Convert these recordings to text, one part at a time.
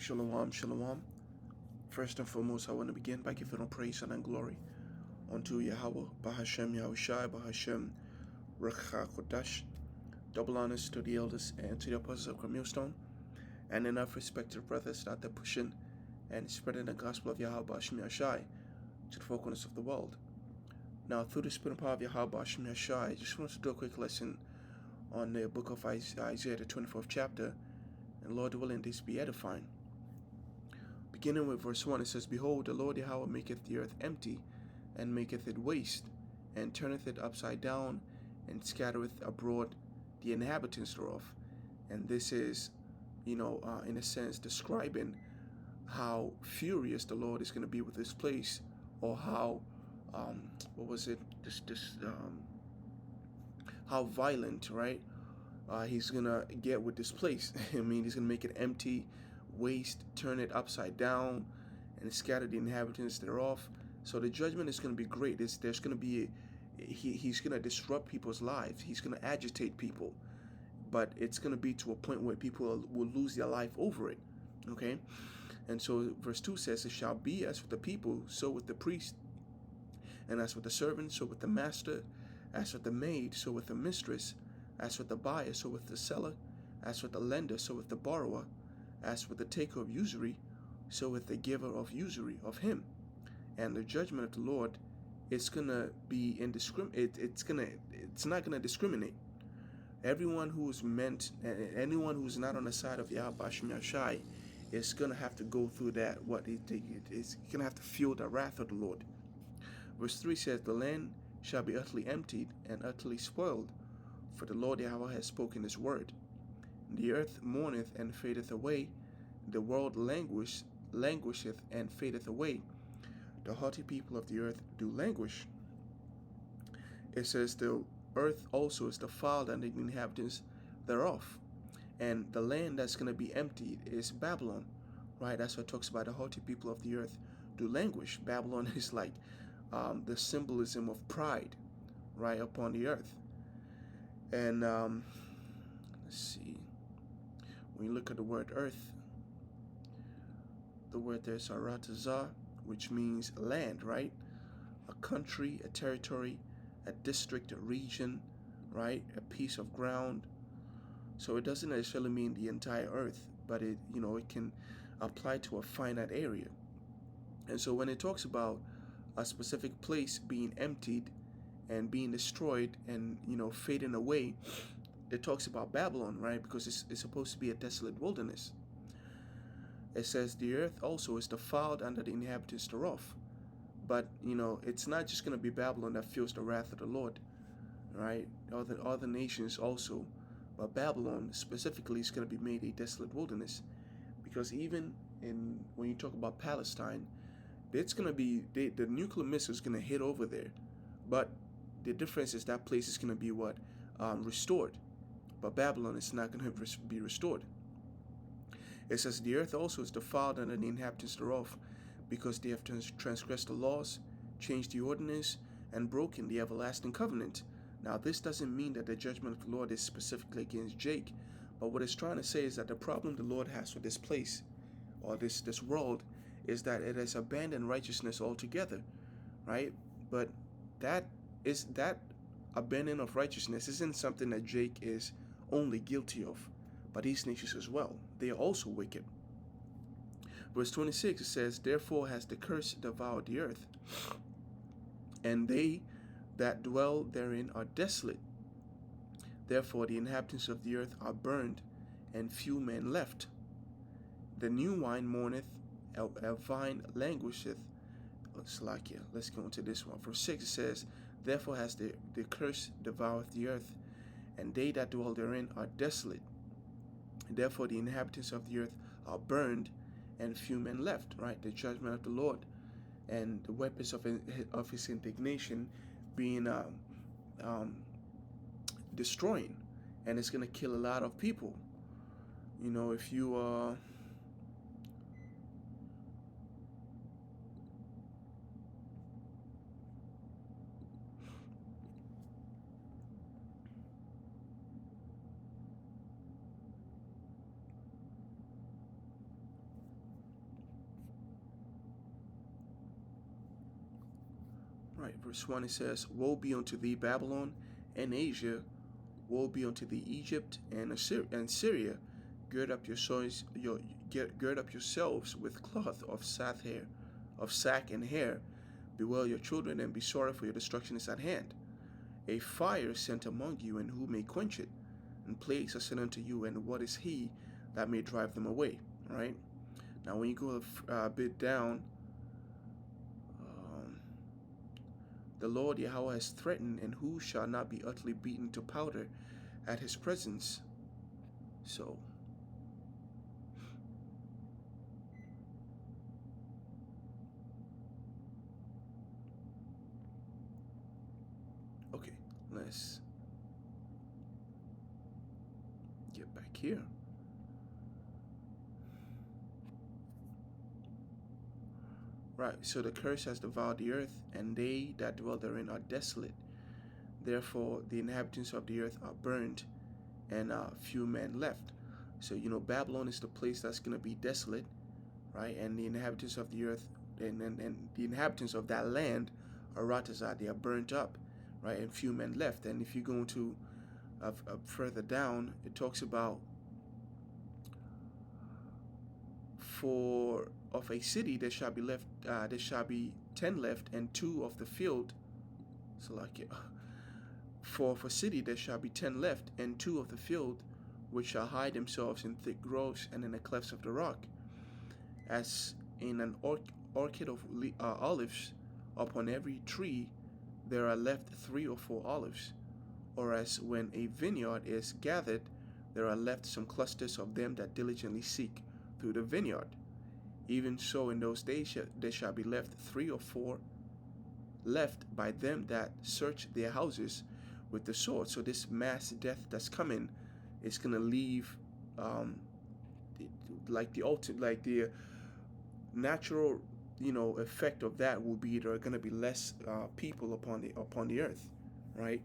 Shalom, shalom. First and foremost, I want to begin by giving all praise and glory unto Yahweh, Bahashem Yahushai, Bahashem Rekha Kodash. Double honors to the elders and to the apostles of Millstone, and enough respected brothers that they're pushing and spreading the gospel of Yahweh, Bahashem Yahushai, to the four corners of the world. Now, through the spirit and power of Yahweh, Bahashem Yahushai, I just want to do a quick lesson on the book of Isaiah, the 24th chapter, and Lord willing, this be edifying. Beginning with verse 1, it says, Behold, the Lord Yahweh maketh the earth empty, and maketh it waste, and turneth it upside down, and scattereth abroad the inhabitants thereof. And this is, in a sense, describing how furious the Lord is going to be with this place, or how, how violent, right? He's going to get with this place. I mean, he's going to make it empty, waste, turn it upside down, and scatter the inhabitants thereof. So the judgment is going to be great. There's going to be, he's going to disrupt people's lives. He's going to agitate people. But it's going to be to a point where people will lose their life over it. Okay? And so verse 2 says, It shall be as with the people, so with the priest, and as with the servant, so with the master, as with the maid, so with the mistress, as with the buyer, so with the seller, as with the lender, so with the borrower, as with the taker of usury, so with the giver of usury of him. And the judgment of the Lord is gonna be indiscriminate. It's not gonna discriminate. Everyone who's anyone who's not on the side of Yahweh Bahashem Yahushai is gonna have to go through that. It's gonna have to feel the wrath of the Lord. Verse 3 says, The land shall be utterly emptied and utterly spoiled, for the Lord Yahweh has spoken his word. The earth mourneth and fadeth away, the world languisheth and fadeth away. The haughty people of the earth do languish. It says the earth also is defiled and the inhabitants thereof. And the land that's going to be emptied is Babylon, right? That's what it talks about. The haughty people of the earth do languish. Babylon is like the symbolism of pride, right, upon the earth. And let's see. When you look at the word earth, the word there is Aratazah, which means land, right? A country, a territory, a district, a region, right? A piece of ground. So it doesn't necessarily mean the entire earth, but it can apply to a finite area. And so when it talks about a specific place being emptied and being destroyed and fading away, it talks about Babylon, right? Because it's supposed to be a desolate wilderness. It says the earth also is defiled under the inhabitants thereof. But it's not just going to be Babylon that feels the wrath of the Lord, right? Other nations also, but Babylon specifically is going to be made a desolate wilderness, because even when you talk about Palestine, it's going to be the nuclear missile is going to hit over there, but the difference is that place is going to be restored, but Babylon is not going to be restored. It says the earth also is defiled under the inhabitants thereof, because they have transgressed the laws, changed the ordinance, and broken the everlasting covenant. Now, this doesn't mean that the judgment of the Lord is specifically against Jake, but what it's trying to say is that the problem the Lord has with this place, or this world, is that it has abandoned righteousness altogether, right? But that abandonment of righteousness isn't something that Jake is only guilty of, but these nations as well. They are also wicked. Verse 26, it says, Therefore has the curse devoured the earth, and they that dwell therein are desolate. Therefore the inhabitants of the earth are burned, and few men left. The new wine mourneth, a vine languisheth. Let's go into this one. Verse 6 it says, Therefore has the curse devoured the earth, and they that dwell therein are desolate. Therefore the inhabitants of the earth are burned, and few men left, right? The judgment of the Lord and the weapons of his indignation being destroying, and it's going to kill a lot of people. If you Right, verse 1 it says, "Woe be unto thee, Babylon, and Asia, woe be unto thee, Egypt and Syria. Gird up gird up yourselves with cloth of sack and hair. Bewail your children and be sorry, for your destruction is at hand. A fire is sent among you, and who may quench it? And plagues are sent unto you, and what is he that may drive them away?" Right? Now, when you go a bit down, um, the Lord Yahweh has threatened, and who shall not be utterly beaten to powder at his presence? So, okay, let's get back here. Right, so the curse has devoured the earth, and they that dwell therein are desolate. Therefore, the inhabitants of the earth are burned, and few men left. So, Babylon is the place that's going to be desolate, right? And the inhabitants of the earth, and the inhabitants of that land are Ratazah, they are burnt up, right? And few men left. And if you go into further down, it talks about, for of a city there shall be 10 left, and 2 of the field. So like, for city there shall be 10 left, and 2 of the field, which shall hide themselves in thick groves and in the clefts of the rock, as in an orchard of olives. Upon every tree there are left 3 or 4 olives, or as when a vineyard is gathered, there are left some clusters of them that diligently seek through the vineyard. Even so, in those days there shall be left 3 or 4 left by them that search their houses with the sword. So this mass death that's coming is gonna leave, like the natural, effect of that will be there are gonna be less people upon the earth, right?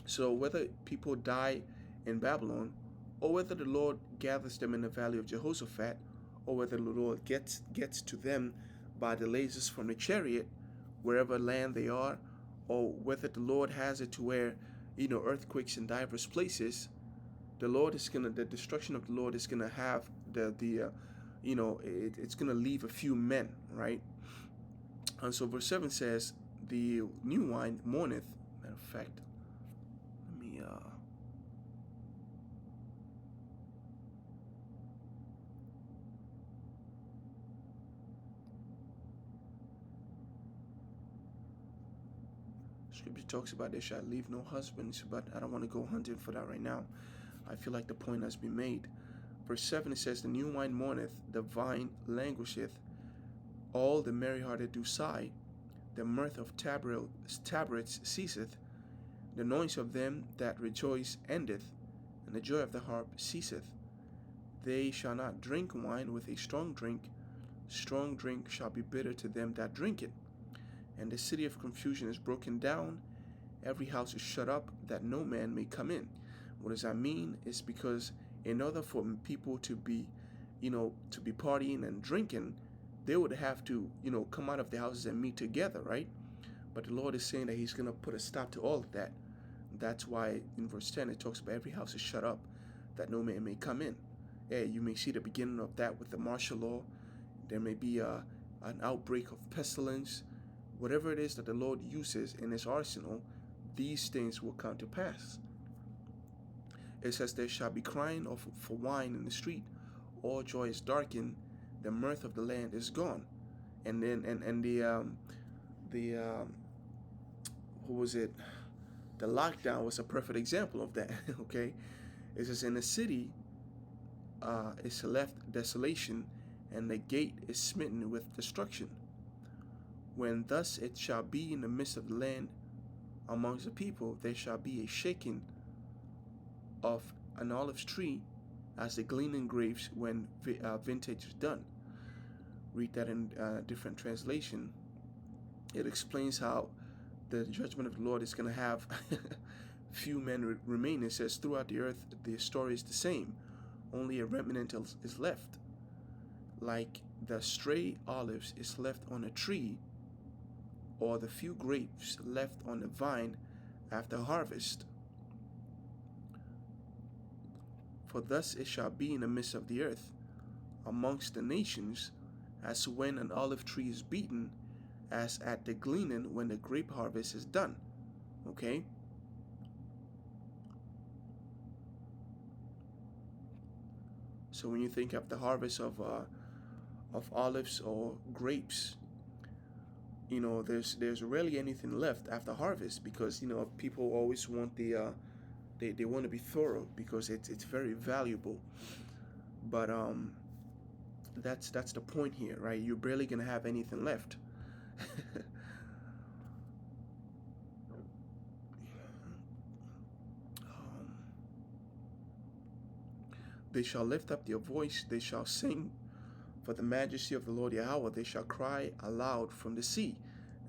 So whether people die in Babylon, or whether the Lord gathers them in the valley of Jehoshaphat, or whether the Lord gets to them by the lasers from the chariot, wherever land they are, or whether the Lord has it to where, earthquakes in diverse places, the destruction of the Lord is gonna have it's gonna leave a few men, right? And so verse 7 says, "The new wine mourneth." Matter of fact, let me Scripture talks about they shall leave no husbands, but I don't want to go hunting for that right now. I feel like the point has been made. Verse 7 it says, "The new wine mourneth, the vine languisheth, all the merry-hearted do sigh, the mirth of tabrets ceaseth, the noise of them that rejoice endeth, and the joy of the harp ceaseth. They shall not drink wine with a strong drink shall be bitter to them that drink it. And the city of confusion is broken down, every house is shut up, that no man may come in." What does that mean? It's because in order for people to be partying and drinking, they would have to, come out of their houses and meet together, right? But the Lord is saying that he's going to put a stop to all of that. That's why in verse 10 it talks about every house is shut up, that no man may come in. Yeah, you may see the beginning of that with the martial law. There may be an outbreak of pestilence. Whatever it is that the Lord uses in his arsenal, these things will come to pass. It says, "There shall be crying for wine in the street, all joy is darkened, the mirth of the land is gone." And then who was it? The lockdown was a perfect example of that. Okay, it says, "In the city is left desolation, and the gate is smitten with destruction. When thus it shall be in the midst of the land amongst the people, there shall be a shaking of an olive tree as the gleaning grapes when vintage is done." Read that in different translation. It explains how the judgment of the Lord is going to have few men remain. It says, "Throughout the earth the story is the same, only a remnant is left. Like the stray olives is left on a tree, or the few grapes left on the vine after harvest. For thus it shall be in the midst of the earth, amongst the nations, as when an olive tree is beaten, as at the gleaning when the grape harvest is done. Okay? So when you think of the harvest of olives or grapes, there's rarely anything left after harvest, because people always want they want to be thorough because it's very valuable. But that's the point here, right? You're barely gonna have anything left. They shall lift up their voice, they shall sing for the majesty of the Lord Yahweh, they shall cry aloud from the sea.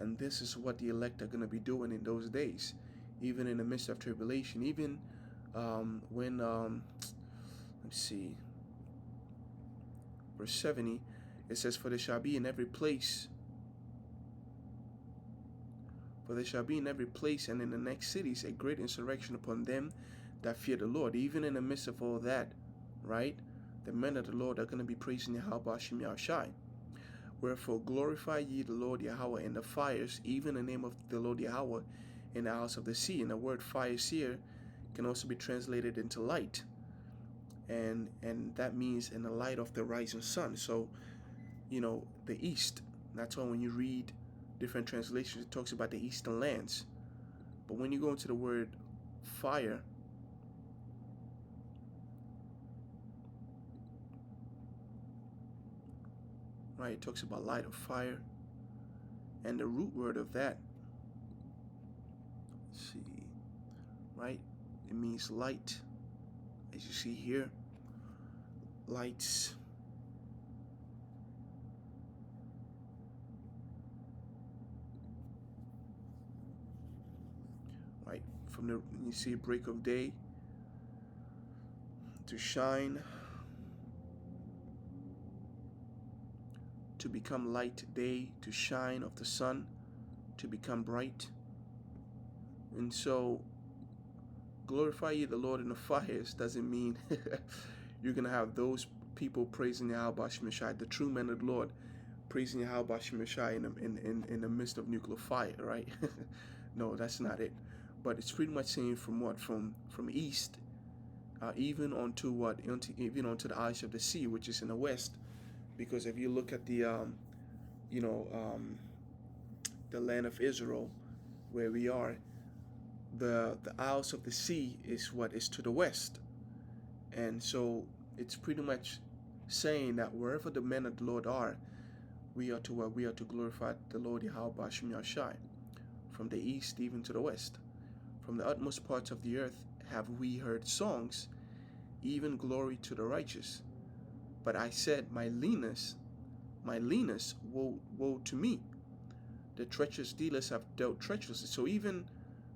And this is what the elect are going to be doing in those days, even in the midst of tribulation, even when, let's see, verse 70, it says, For there shall be in every place and in the next cities a great insurrection upon them that fear the Lord. Even in the midst of all that, right, the men of the Lord are going to be praising Yahweh Hashem Yahushai. Wherefore glorify ye the Lord Yahweh in the fires, even the name of the Lord Yahweh in the house of the sea. And the word fires here can also be translated into light, and that means in the light of the rising sun. So the east, that's why when you read different translations, it talks about the eastern lands. But when you go into the word fire, right, it talks about light of fire, and the root word of that, let's see, right, it means light, as you see here, lights. Right, from the, you see break of day to shine, to become light day, to shine of the sun, to become bright. And so glorify ye the Lord in the fires doesn't mean you're going to have those people praising Yahweh Hashem Yahushai, the true men of the Lord, praising Yahweh Hashem Yahushai in the midst of nuclear fire, right? No, that's not it. But it's pretty much saying from east, even onto the eyes of the sea, which is in the west. Because if you look at the land of Israel, where we are, the isles of the sea is what is to the west. And so it's pretty much saying that wherever the men of the Lord are, we are to glorify the Lord Yahweh Hashem Yahushai, from the east even to the west. From the utmost parts of the earth have we heard songs, even glory to the righteous. But I said, my leanness, woe to me. The treacherous dealers have dealt treacherously. So even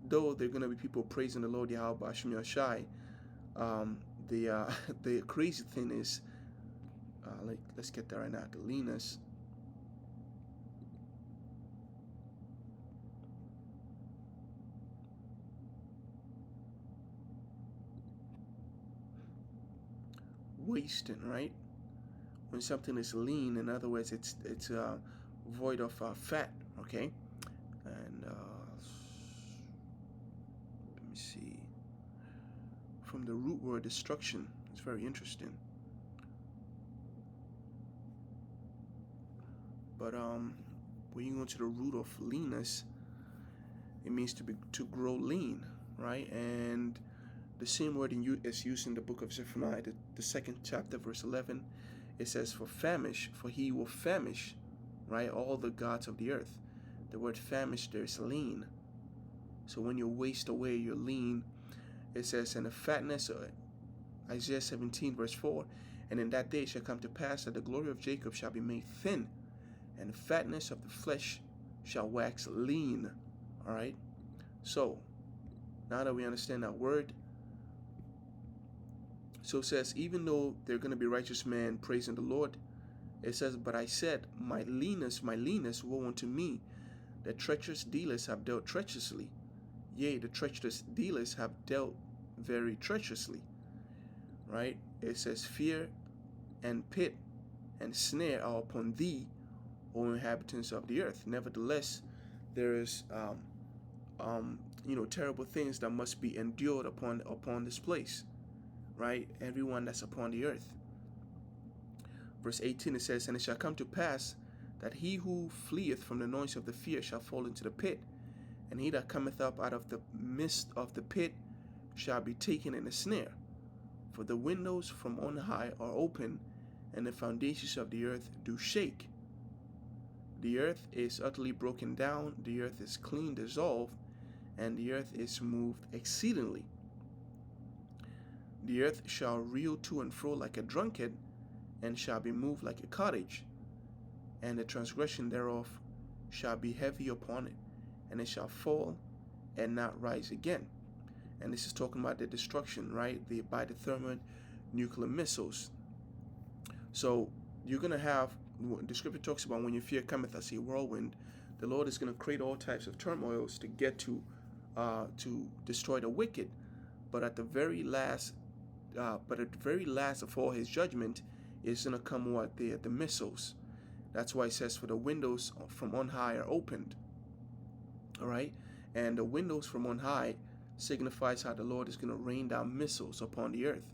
though there are going to be people praising the Lord Yahweh Hashem Yahushai, the crazy thing is, let's get there right now. The leanness. Wasting, right? When something is lean, in other words, it's void of fat, okay? And let me see. From the root word destruction, it's very interesting. But when you go to the root of leanness, it means to grow lean, right? And the same word is used in the book of Zephaniah, the second chapter, verse 11. It says, for he will famish, right, all the gods of the earth. The word famish there is lean. So when you waste away, you're lean. It says, and the fatness, Isaiah 17, verse 4, and in that day shall come to pass that the glory of Jacob shall be made thin, and the fatness of the flesh shall wax lean. All right? So, now that we understand that word, so it says, even though they're going to be righteous men praising the Lord, it says, but I said, my leanness, woe unto me, The treacherous dealers have dealt treacherously. Yea, the treacherous dealers have dealt very treacherously. Right? It says, fear and pit and snare are upon thee, O inhabitants of the earth. Nevertheless, there is terrible things that must be endured upon this place, right? Everyone that's upon the earth. Verse 18, it says, and it shall come to pass that he who fleeth from the noise of the fear shall fall into the pit, and he that cometh up out of the midst of the pit shall be taken in a snare. For the windows from on high are open, and the foundations of the earth do shake. The earth is utterly broken down, the earth is clean dissolved, and the earth is moved exceedingly. The earth shall reel to and fro like a drunkard, and shall be moved like a cottage, and the transgression thereof shall be heavy upon it, and it shall fall and not rise again. And this is talking about the destruction, right? By the thermonuclear missiles. So you're going to have, the scripture talks about when your fear cometh as a whirlwind, the Lord is going to create all types of turmoils to get to destroy the wicked. But at the very last of all his judgment is going to come what? The missiles. That's why it says, for the windows from on high are opened. All right? And the windows from on high signifies how the Lord is going to rain down missiles upon the earth.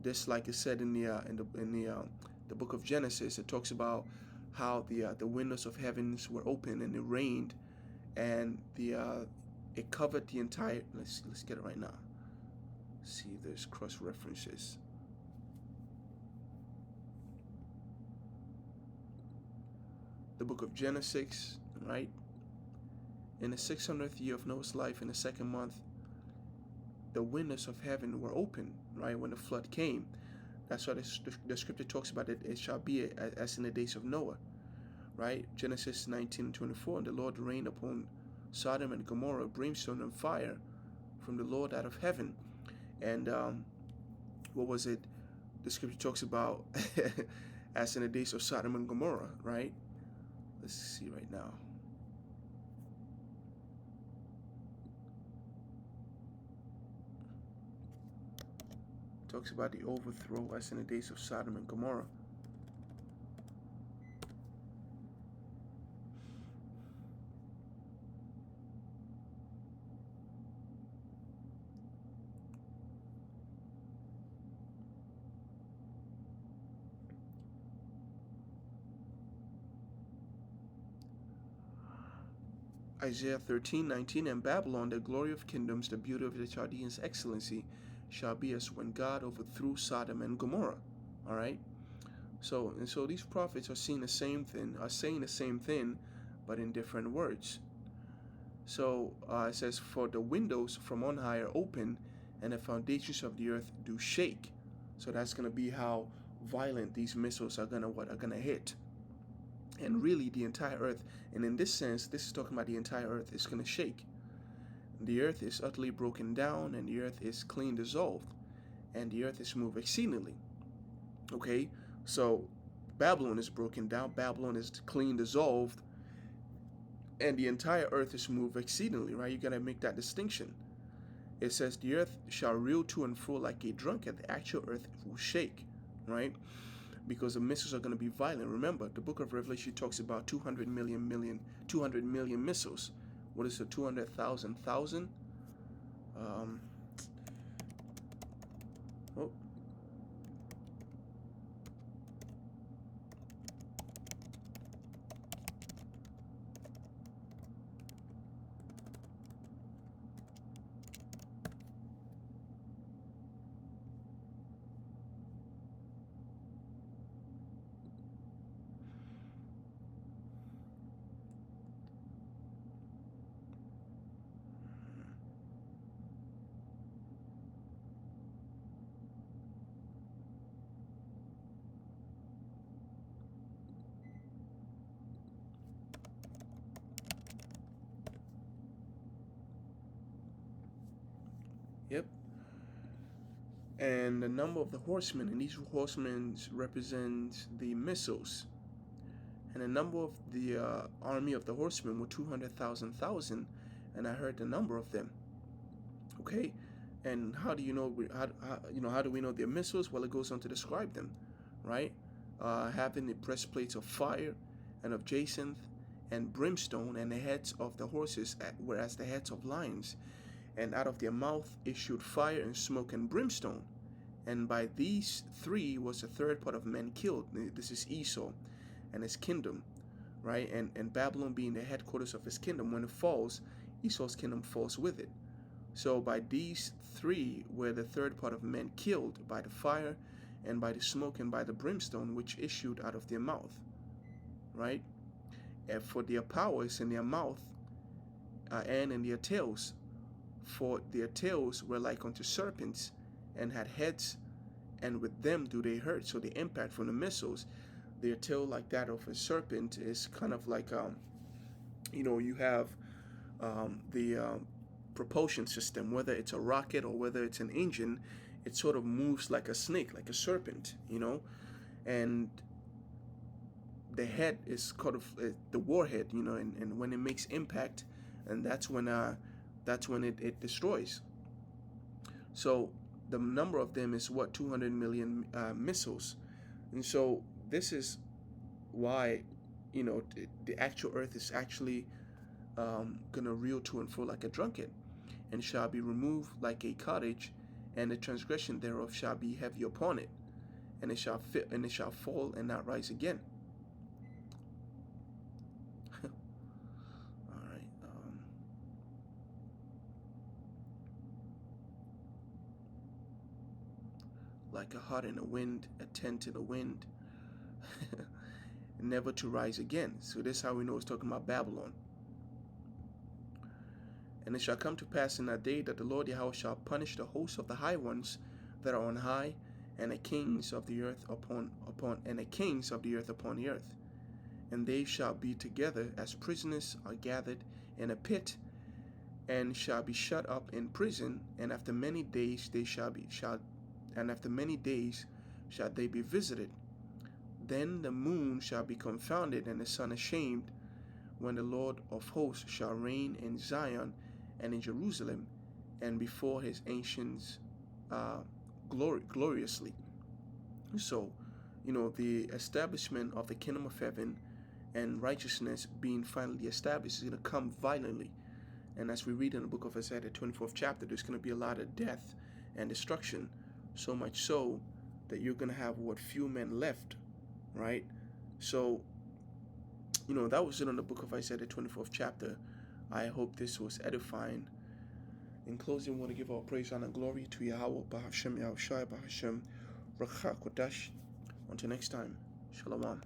This, like it said in the book of Genesis, it talks about how the windows of heavens were open and it rained, and it covered the entire. Let's get it right now. See if there's cross references. The book of Genesis, right? In the 600th year of Noah's life, in the second month, the windows of heaven were open, right, when the flood came. That's why the scripture talks about it. It shall be as in the days of Noah, right? Genesis 19:24, and the Lord rained upon Sodom and Gomorrah brimstone and fire from the Lord out of heaven. And what was it? The scripture talks about as in the days of Sodom and Gomorrah, right? Let's see right now. Talks about the overthrow as in the days of Sodom and Gomorrah. Isaiah 13:19, and Babylon, the glory of kingdoms, the beauty of the Chaldeans' excellency, shall be as when God overthrew Sodom and Gomorrah. All right. So these prophets are saying the same thing, but in different words. So it says, for the windows from on high are open, and the foundations of the earth do shake. So that's going to be how violent these missiles are gonna hit. And really the entire earth, and in this sense, this is talking about the entire earth is going to shake. The earth is utterly broken down, and the earth is clean dissolved, and the earth is moved exceedingly. Okay, so Babylon is broken down, Babylon is clean dissolved, and the entire earth is moved exceedingly, right? You got to make that distinction. It says the earth shall reel to and fro like a drunkard. The actual earth will shake, right? Because the missiles are going to be violent. Remember, the book of Revelation talks about 200 million missiles. What is it, 200,000? Oh. Yep. And the number of the horsemen, and these horsemen represent the missiles. And the number of the army of the horsemen were 200,000, and I heard the number of them. Okay, and how do you know? How do we know they're missiles? Well, it goes on to describe them, right? Having the breastplates of fire and of jacinth and brimstone, and the heads of the horses were as the heads of lions, and out of their mouth issued fire and smoke and brimstone. And by these three was a third part of men killed. This is Esau and his kingdom, right? And Babylon being the headquarters of his kingdom. When it falls, Esau's kingdom falls with it. So by these three were the third part of men killed by the fire and by the smoke and by the brimstone which issued out of their mouth, right? And for their power is in their mouth and in their tails. For their tails were like unto serpents, and had heads, and with them do they hurt. So the impact from the missiles, their tail like that of a serpent is kind of like you have the propulsion system, whether it's a rocket or whether it's an engine, it sort of moves like a snake, like a serpent, and the head is kind of the warhead, and when it makes impact, and that's when it destroys. So the number of them is 200 million missiles. And so this is why the actual earth is actually gonna reel to and fro like a drunkard, and shall be removed like a cottage, and the transgression thereof shall be heavy upon it, and it shall fall and not rise again. All right. Like a heart in a wind, a tent in the wind, never to rise again. So this is how we know it's talking about Babylon. And it shall come to pass in that day that the Lord Yahweh shall punish the hosts of the high ones that are on high, and the kings of the earth upon the earth. And they shall be together as prisoners are gathered in a pit, and shall be shut up in prison, and after many days shall they be visited. Then the moon shall be confounded, and the sun ashamed, when the Lord of hosts shall reign in Zion and in Jerusalem, and before his ancients gloriously. So, the establishment of the kingdom of heaven and righteousness being finally established is going to come violently. And as we read in the book of Isaiah, the 24th chapter, there's going to be a lot of death and destruction, so much so that you're going to have few men left, right? So, that was it on the book of Isaiah, the 24th chapter. I hope this was edifying. In closing, we want to give our praise, honor, and glory to Yahweh, Bahashem, Yahushua, Bahashem, Rakha Kodash. Until next time, Shalom.